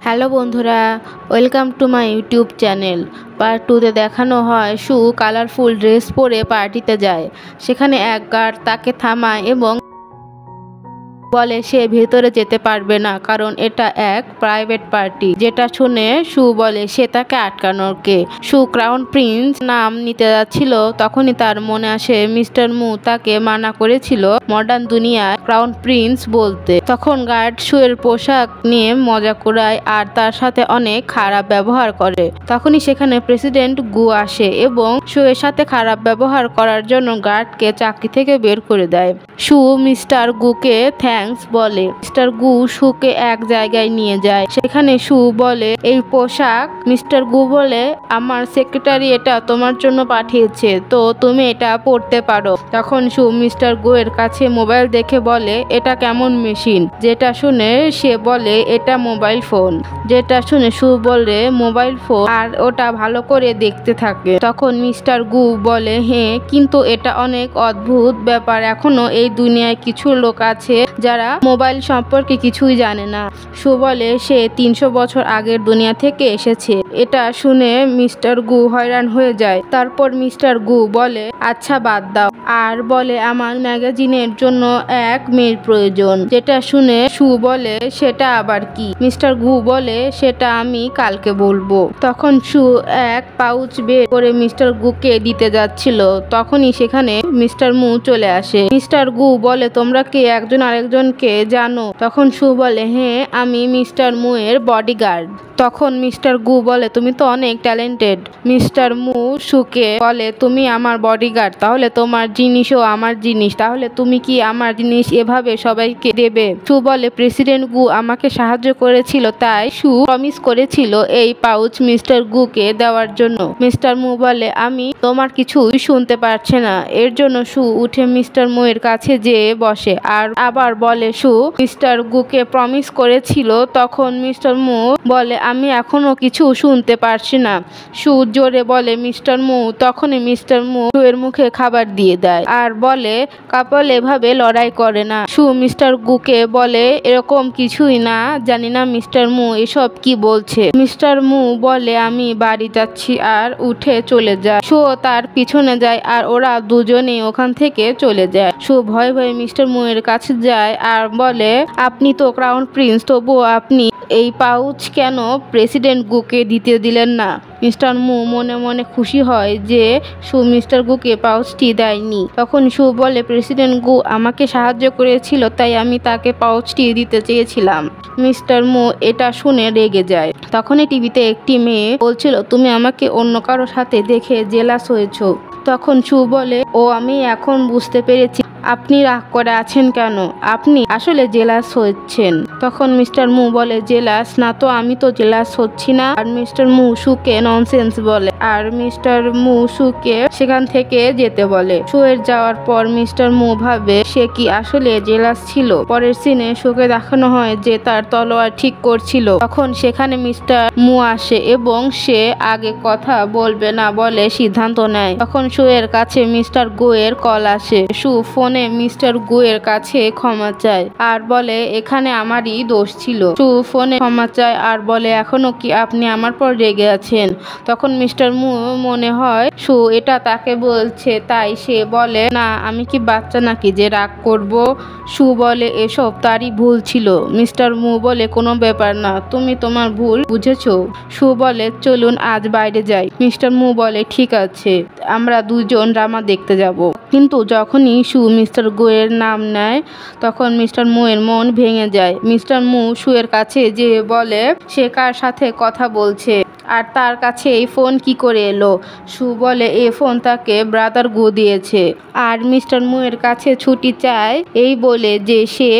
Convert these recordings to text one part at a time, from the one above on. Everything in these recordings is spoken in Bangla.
হ্যালো বন্ধুরা, welcome to my YouTube channel. Part 2তে দেখানো হয় শু কালারফুল ড্রেস পরে পার্টিতে যায়। সেখানে এক গার্ড তাকে থামায় এবং বলে সে ভেতরে যেতে পারবে না, কারণ এটা এক প্রাইভেট পার্টি। যেটা শুনে শু বলে সে তাকে আটকানোকে। শু ক্রাউন প্রিন্স নাম নিতে যাচ্ছিল, তখনই তার মনে আসে মিস্টার মু তাকে মানা করেছিল মডার্ন দুনিয়ায় ক্রাউন প্রিন্স বলতে। তখন গার্ড শুয়ের পোশাক নিয়ে মজা করায় আর তার সাথে অনেক খারাপ ব্যবহার করে। তখনই সেখানে প্রেসিডেন্ট গু আসে এবং শুয়ের সাথে খারাপ ব্যবহার করার জন্য গার্ডকে চাকরি থেকে বের করে দেয়। শু মিস্টার গুকে থ্যাঙ্কস বলে। মিস্টার গু শুকে এক জায়গায় নিয়ে যায়। সেখানে শু বলে এই পোশাক। মিস্টার গু বলে আমার সেক্রেটারি এটা তোমার জন্য পাঠিয়েছে, তো তুমি এটা পড়তে পারো। তখন শু মিস্টার গু এর কাছে মোবাইল দেখে বলে এটা কেমন মেশিন। যেটা শুনে সে বলে এটা মোবাইল ফোন। যেটা শুনে শু বলে মোবাইল ফোন, আর ওটা ভালো করে দেখতে থাকে। তখন মিস্টার গু বলে হ্যাঁ, কিন্তু এটা অনেক অদ্ভুত ব্যাপার। এখনো এই দুনিয়ায় কিছু লোক আছে যারা মোবাইল সম্পর্কে কিছুই জানে না। শু বলে সে 300 বছর আগের দুনিয়া থেকে এসেছে। এটা শুনে মিস্টার গু হয়রান হয়ে যায়। তারপর মিস্টার গু বলে আচ্ছা বাদ দাও, আর বলে আমার ম্যাগাজিনের জন্য এক মেয়ের প্রয়োজন। যেটা শুনে শু বলে সেটা আবার কি? মিস্টার গু বলে সেটা আমি কালকে বলবো। তখন শু এক পাউচ বের করে মিস্টার গুকে দিতে যাচ্ছিল, তখনই সেখানে মিস্টার মু চলে আসে। মিস্টার গু বলে তোমরা কি একজন আরেকজনকে জানো? তখন শু বলে হ্যাঁ, আমি মিস্টার মু এর বডিগার্ড। তখন মিস্টার গু বলে তুমি তো অনেক ট্যালেন্টেড। মিস্টার মু শুকে বলে তুমি আমার বডিগার্ড, তাহলে তোমার জিনিসও আমার জিনিস, তাহলে তুমি কি আমার জিনিস এভাবে সবাইকে দেবে? শু বলে প্রেসিডেন্ট গু আমাকে সাহায্য করেছিল, তাই শু প্রমিস করেছিল এই পাউচ মিস্টার গুকে দেওয়ার জন্য। মিস্টার মু বলে আমি তোমার কিছুই শুনতে পারছে না। এর জন্য শু উঠে মিস্টার মু এর কাছে যেয়ে বসে আর আবার বলে শু মিস্টার গুকে প্রমিস করেছিল। তখন মিস্টার মু বলে আমি এখনো কিছু শুনতে পারছি না। শু জোরে বলে মিস্টার মু। তখনই মিস্টার মু শু এর মুখে খাবার দিয়ে দেয় আর বলে কাপল এভাবে লড়াই করে না। শু মিস্টার গুকে বলে এরকম কিছুই না, জানি না মিস্টার মু এসব কি বলছে। মিস্টার মু বলে আমি বাড়ি যাচ্ছি আর উঠে চলে যায়। শু তার পিছনে যায় আর ওরা দুজনেই ওখান থেকে চলে যায়। শু ভয়ে ভয়ে মিস্টার মু এর কাছে যায় আর বলে আপনি তো ক্রাউন প্রিন্স, তবুও আপনি এই পাউচ কেন প্রেসিডেন্ট গুকে দিতে দিলেন না? মিস্টার মু মনে মনে খুশি হয় যে শু মিস্টার গুকে পাউচটি দেয়নি। তখন শু বলে প্রেসিডেন্ট গু আমাকে সাহায্য করেছিল, তাই আমি তাকে পাউচটি দিতে চেয়েছিলাম। মিস্টার মু এটা শুনে রেগে যায়। তখনই টিভিতে একটি মেয়ে বলছিল তুমি আমাকে অন্য কারো সাথে দেখে জেলাস হয়েছো। তখন শু বলে ও আমি এখন বুঝতে পেরেছি আপনি রাগ করে আছেন কেন, আপনি আসলে জেলাস হচ্ছেন। তখন মিস্টার মু বলে জেলাস না তো, আমি তো জেলাস হচ্ছি না। আর মিস্টার মু শুকে ননসেন্স বলে আর মিস্টার মু শুকে সেখান থেকে যেতে বলে। শুয়ের যাওয়ার পর মিস্টার মু ভাবে সে কি আসলে জেলাস ছিল। পরের সিনে শুকে দেখানো হয় যে তার তলোয়ার ঠিক করছিল। তখন সেখানে মিস্টার মু আসে এবং সে আগে কথা বলবে না বলে সিদ্ধান্ত নেয়। তখন শুয়ের কাছে মিস্টার গু এর কল আসে। শু ফোনে মিস্টার গু এর কাছে ক্ষমা চায় আর বলে এখানে আমারই দোষ ছিল। শু ফোনে ক্ষমা চায় আর বলে এখনো কি আপনি আমার পর রেগে আছেন? তখন মিস্টার মু মনে হয় শু এটা তাকে বলছে, তাই সে বলে না আমি কি বাচ্চা নাকি যে রাগ করব। শু বলে এসব তারই ভুল ছিল। মিস্টার মু বলে কোনো ব্যাপার না, তুমি তোমার ভুল বুঝেছো। শু বলে চলুন আজ বাইরে যাই। মিস্টার মু বলে ঠিক আছে, আমরা দুজন ড্রামা দেখতে যাব। কিন্তু যখনই শু মিস্টার গু এর নাম নেয় তখন মিস্টার মু এর মন ভেঙে যায়। মিস্টার মু শু এর কাছে যে বলে সে কার সাথে কথা বলছে আর তার কাছে এই ফোন কি করে এলো। শু বলে এই ফোন তাকে ব্রাদার গু দিয়েছে আর মিস্টার মু এর কাছে ছুটি চায় এই বলে যে সে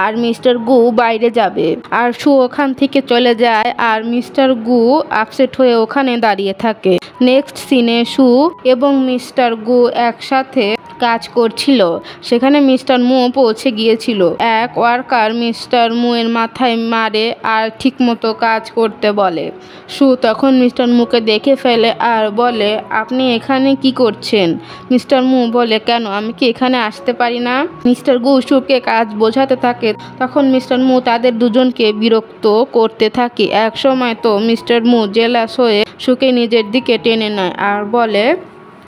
আর মিস্টার গু বাইরে যাবে। আর শু ওখান থেকে চলে যায় আর মিস্টার গু আপসেট হয়ে ওখানে দাঁড়িয়ে থাকে। নেক্সট সিনে শু এবং মিস্টার গু একসাথে কাজ করছিল। সেখানে মিস্টার মু পৌঁছে গিয়েছিল। এক ওয়ার্কার মিস্টার মুয়ের মাথায় মারে আর ঠিকমতো কাজ করতে বলে। সু তখন মিস্টার মুকে দেখে ফেলে আর বলে, আপনি এখানে কি করছেন? মিস্টার মু বলে, কেন, আমি কি এখানে আসতে পারি না? মিস্টার গু সুকে কাজ বোঝাতে থাকে। তখন মিস্টার মু তাদের দুজনকে বিরক্ত করতে থাকে। এক সময় তো মিস্টার মু জেলাস হয়ে সুকে নিজের দিকে টেনে নেয় আর বলে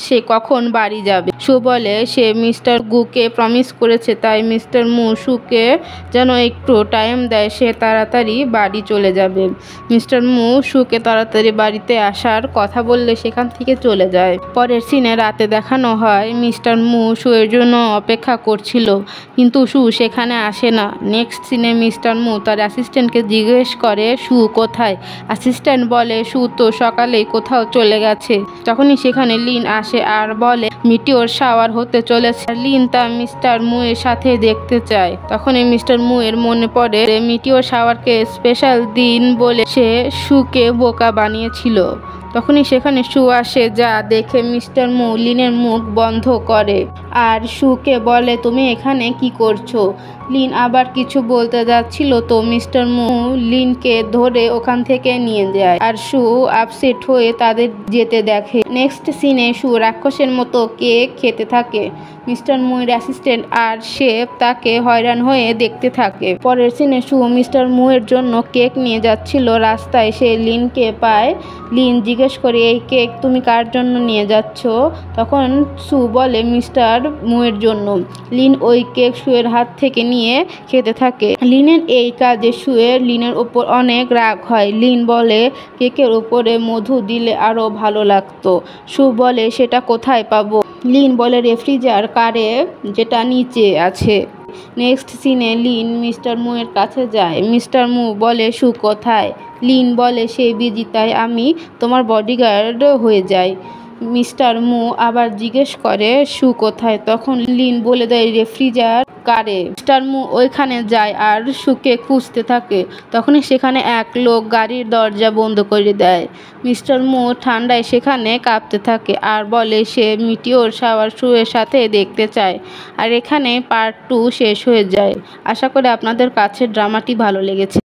সে কখন বাড়ি যাবে। সু বলে সে মিস্টার গুকে প্রমিস করেছে, তাই মিস্টার মু সুকে যেন একটু টাইম দেয়, সে তাড়াতাড়ি বাড়ি চলে যাবে। মিস্টার মু সুকে তাড়াতাড়ি বাড়িতে আসার কথা বললে সেখান থেকে চলে যায়। পরের সিনে রাতে দেখানো হয় মিস্টার মু সুয়ের জন্য অপেক্ষা করছিল, কিন্তু সু সেখানে আসে না। নেক্সট সিনে মিস্টার মু তার অ্যাসিস্ট্যান্টকে জিজ্ঞেস করে সু কোথায়। অ্যাসিস্ট্যান্ট বলে সু তো সকালেই কোথাও চলে গেছে। তখনই সেখানে লিন আসে আর বলে মিটিওর শাওয়ার হতে চলেছে। লিন তা মিস্টার মুয়ের সাথে দেখতে চায়। তখনই মিস্টার মুয়ের মনে পড়ে মিটিওর শাওয়ারকে স্পেশাল দিন বলে সে সুকে বোকা বানিয়েছিল। তখনই সেখানে সু আসে, যা দেখে মিস্টার মু লিনের মুখ বন্ধ করে আর সুকে বলে তুমি এখানে কি করছো। লিন আবার কিছু বলতে যাচ্ছিল তো মিস্টার মু লিনকে ধরে ওখান থেকে নিয়ে যায় আর সু আপসেট হয়ে তাদের যেতে দেখে। নেক্সট সিনে সু রাক্ষসের মতো কেক খেতে থাকে। মিস্টার মুয়ের অ্যাসিস্ট্যান্ট আর শেফ তাকে হয়রান হয়ে দেখতে থাকে। পরের সিনে সু মিস্টার মুয়ের জন্য কেক নিয়ে যাচ্ছিল। রাস্তায় সে লিনকে পায়। লিন জিজ্ঞেস করে এই কেক তুমি কার জন্য নিয়ে যাচ্ছ? তখন সু বলে মিস্টার মুয়ের জন্য। লিন ওই কেক সুয়ের হাত থেকে নিয়ে খেতে থাকে। লিনের এই কাজে লিনের ওপর অনেক রাগ হয়। লিন বলে কেকের উপরে মধু দিলে আরো ভালো লাগতো। সু বলে সেটা কোথায় পাবো? লিন বলে রেফ্রিজার কারে, যেটা নিচে আছে। নেক্সট সিনে লিন মিস্টার মুয়ের কাছে যায়। মিস্টার মু বলে সু কোথায়? লিন বলে সে বিজি, তাই আমি তোমার বডিগার্ড হয়ে যাই। মিস্টার মু আবার জিজ্ঞেস করে সু কোথায়? তখন লিন বলে দেয় রেফ্রিজার কারে। মিস্টার মু ওইখানে যায় আর সুকে খুঁজতে থাকে। তখনই সেখানে এক লোক গাড়ির দরজা বন্ধ করে দেয়। মিস্টার মু ঠান্ডায় সেখানে কাঁপতে থাকে আর বলে সে মিটিওর শাওয়ার সুয়ের সাথে দেখতে চায়। আর এখানে পার্ট 2 শেষ হয়ে যায়। আশা করি আপনাদের কাছে ড্রামাটি ভালো লেগেছে।